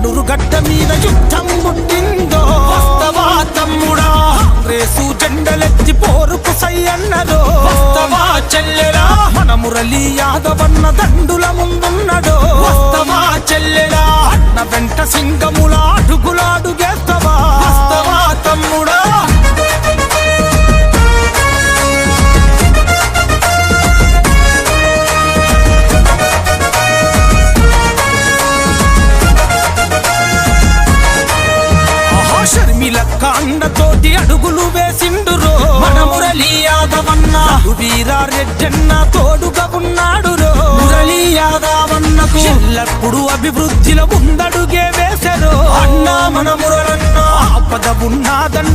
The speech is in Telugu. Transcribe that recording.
కడురు గడ్డ మీద యుద్ధం పుట్టిందో వస్తవా తమ్ముడా కాంగ్రెసు జెండలెత్తి పోరుకు సై అన్నదో వస్తవా చెల్లెలా మన మురళీ యాదవన్న దండుల ముందున్నడో వస్తవా చెల్లెలా అన్న వెంట సింగముల అడుగులాడుగేస్తవా వస్తవా తమ్ముడా షర్మిలక్క అండతోటి అడుగులు వేసిండురో మన మురళీ యాదవన్న వీరారెడ్డన్న తోడుగా ఉన్నాడురో మురళీ యాదవన్నకు ఎల్లప్పుడు అభివృద్ధిలో ముందడుగే వేసెరో అన్నా మన మురళన్న ఆపద ఉన్నాదన్న